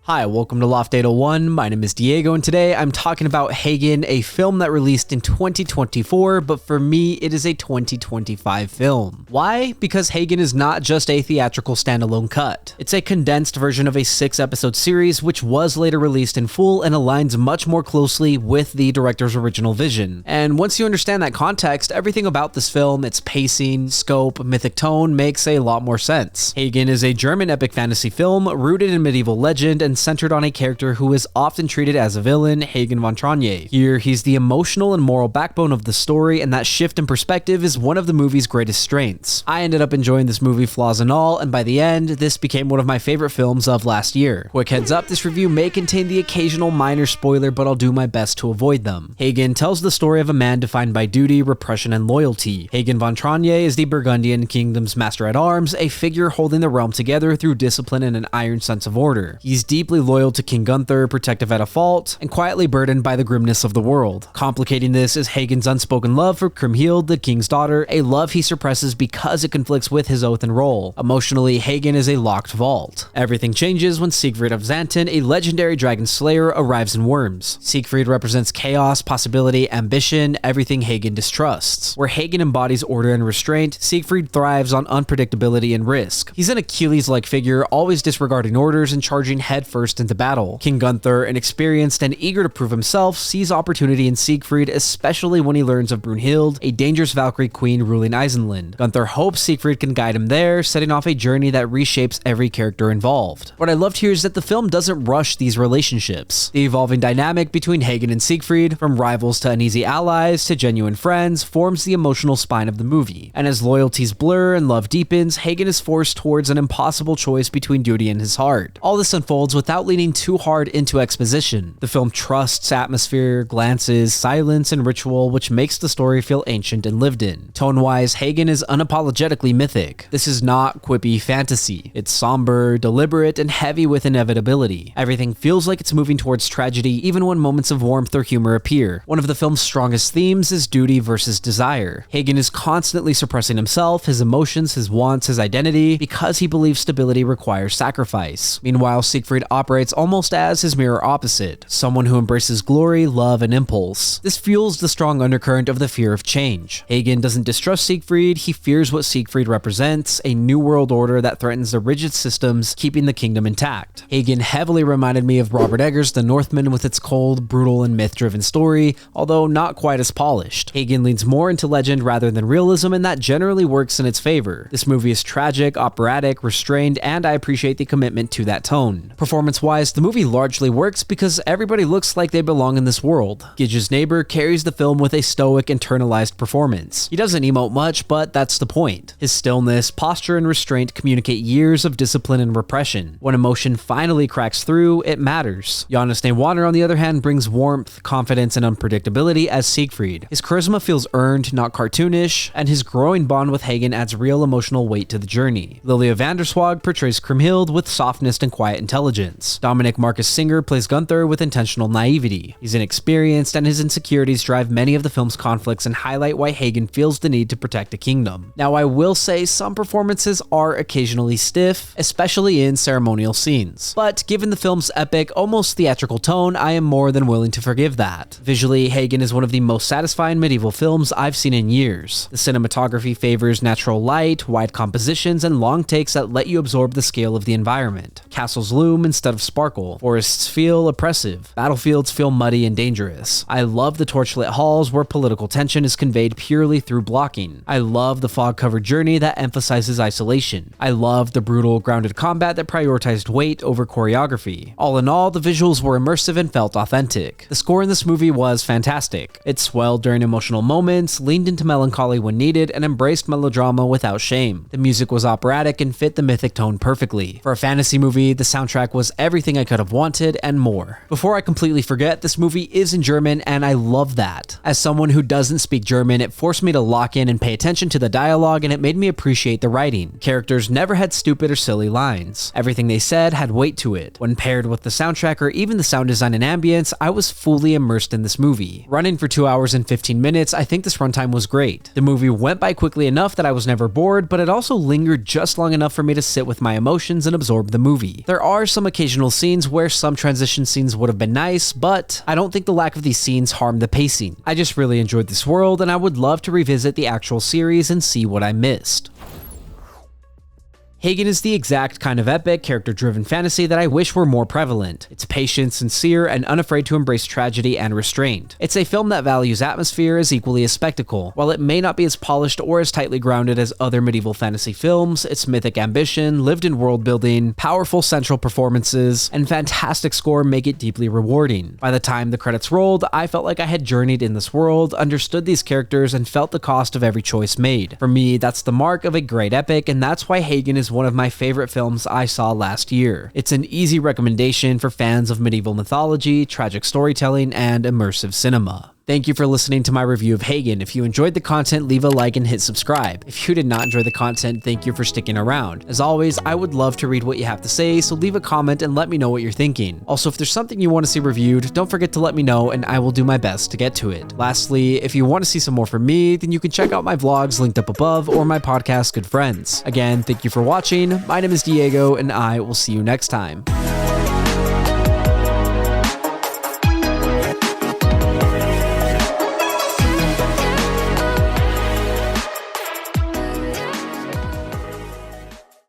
Hi, welcome to Loft 801. My name is Diego, and today I'm talking about Hagen, a film that released in 2024, but for me, it is a 2025 film. Why? Because Hagen is not just a theatrical standalone cut. It's a condensed version of a 6-episode series, which was later released in full and aligns much more closely with the director's original vision. And once you understand that context, everything about this film, its pacing, scope, mythic tone, makes a lot more sense. Hagen is a German epic fantasy film rooted in medieval legend and centered on a character who is often treated as a villain, Hagen von Tronje. Here, he's the emotional and moral backbone of the story, and that shift in perspective is one of the movie's greatest strengths. I ended up enjoying this movie flaws and all, and by the end, this became one of my favorite films of last year. Quick heads up, this review may contain the occasional minor spoiler, but I'll do my best to avoid them. Hagen tells the story of a man defined by duty, repression, and loyalty. Hagen von Tronje is the Burgundian kingdom's master-at-arms, a figure holding the realm together through discipline and an iron sense of order. He's deeply loyal to King Gunther, protective at a fault, and quietly burdened by the grimness of the world. Complicating this is Hagen's unspoken love for Kriemhild, the king's daughter, a love he suppresses because it conflicts with his oath and role. Emotionally, Hagen is a locked vault. Everything changes when Siegfried of Xanten, a legendary dragon slayer, arrives in Worms. Siegfried represents chaos, possibility, ambition, everything Hagen distrusts. Where Hagen embodies order and restraint, Siegfried thrives on unpredictability and risk. He's an Achilles-like figure, always disregarding orders and charging headfirst into battle. King Gunther, inexperienced and eager to prove himself, sees opportunity in Siegfried, especially when he learns of Brunhild, a dangerous Valkyrie queen ruling Isenland. Gunther hopes Siegfried can guide him there, setting off a journey that reshapes every character involved. What I loved here is that the film doesn't rush these relationships. The evolving dynamic between Hagen and Siegfried, from rivals to uneasy allies to genuine friends, forms the emotional spine of the movie. And as loyalties blur and love deepens, Hagen is forced towards an impossible choice between duty and his heart. All this unfolds without leaning too hard into exposition. The film trusts atmosphere, glances, silence, and ritual, which makes the story feel ancient and lived in. Tone-wise, Hagen is unapologetically mythic. This is not quippy fantasy. It's somber, deliberate, and heavy with inevitability. Everything feels like it's moving towards tragedy, even when moments of warmth or humor appear. One of the film's strongest themes is duty versus desire. Hagen is constantly suppressing himself, his emotions, his wants, his identity, because he believes stability requires sacrifice. Meanwhile, Siegfried operates almost as his mirror opposite, someone who embraces glory, love, and impulse. This fuels the strong undercurrent of the fear of change. Hagen doesn't distrust Siegfried, he fears what Siegfried represents, a new world order that threatens the rigid systems keeping the kingdom intact. Hagen heavily reminded me of Robert Eggers' The Northman with its cold, brutal, and myth-driven story, although not quite as polished. Hagen leans more into legend rather than realism, and that generally works in its favor. This movie is tragic, operatic, restrained, and I appreciate the commitment to that tone. Performance-wise, the movie largely works because everybody looks like they belong in this world. Gij's neighbor carries the film with a stoic, internalized performance. He doesn't emote much, but that's the point. His stillness, posture, and restraint communicate years of discipline and repression. When emotion finally cracks through, it matters. Johannes Neywander, on the other hand, brings warmth, confidence, and unpredictability as Siegfried. His charisma feels earned, not cartoonish, and his growing bond with Hagen adds real emotional weight to the journey. Lilia van der Swag portrays Kriemhild with softness and quiet intelligence. Dominic Marcus Singer plays Gunther with intentional naivety. He's inexperienced, and his insecurities drive many of the film's conflicts and highlight why Hagen feels the need to protect a kingdom. Now, I will say some performances are occasionally stiff, especially in ceremonial scenes. But given the film's epic, almost theatrical tone, I am more than willing to forgive that. Visually, Hagen is one of the most satisfying medieval films I've seen in years. The cinematography favors natural light, wide compositions, and long takes that let you absorb the scale of the environment. Castles loom instead of sparkle. Forests feel oppressive. Battlefields feel muddy and dangerous. I love the torchlit halls where political tension is conveyed purely through blocking. I love the fog-covered journey that emphasizes isolation. I love the brutal, grounded combat that prioritized weight over choreography. All in all, the visuals were immersive and felt authentic. The score in this movie was fantastic. It swelled during emotional moments, leaned into melancholy when needed, and embraced melodrama without shame. The music was operatic and fit the mythic tone perfectly. For a fantasy movie, the soundtrack was everything I could have wanted and more. Before I completely forget, this movie is in German, and I love that. As someone who doesn't speak German, it forced me to lock in and pay attention to the dialogue, and it made me appreciate the writing. Characters never had stupid or silly lines. Everything they said had weight to it. When paired with the soundtrack or even the sound design and ambience, I was fully immersed in this movie. Running for 2 hours and 15 minutes, I think this runtime was great. The movie went by quickly enough that I was never bored, but it also lingered just long enough for me to sit with my emotions and absorb the movie. movie. There are some occasional scenes where some transition scenes would have been nice, but I don't think the lack of these scenes harmed the pacing. I just really enjoyed this world, and I would love to revisit the actual series and see what I missed. Hagen is the exact kind of epic, character-driven fantasy that I wish were more prevalent. It's patient, sincere, and unafraid to embrace tragedy and restraint. It's a film that values atmosphere as equally as spectacle. While it may not be as polished or as tightly grounded as other medieval fantasy films, its mythic ambition, lived-in world-building, powerful central performances, and fantastic score make it deeply rewarding. By the time the credits rolled, I felt like I had journeyed in this world, understood these characters, and felt the cost of every choice made. For me, that's the mark of a great epic, and that's why Hagen is one of my favorite films I saw last year. It's an easy recommendation for fans of medieval mythology, tragic storytelling, and immersive cinema. Thank you for listening to my review of Hagen. If you enjoyed the content, leave a like and hit subscribe. If you did not enjoy the content, thank you for sticking around. As always, I would love to read what you have to say, so leave a comment and let me know what you're thinking. Also, if there's something you want to see reviewed, don't forget to let me know and I will do my best to get to it. Lastly, if you want to see some more from me, then you can check out my vlogs linked up above or my podcast, Good Friends. Again, thank you for watching. My name is Diego and I will see you next time.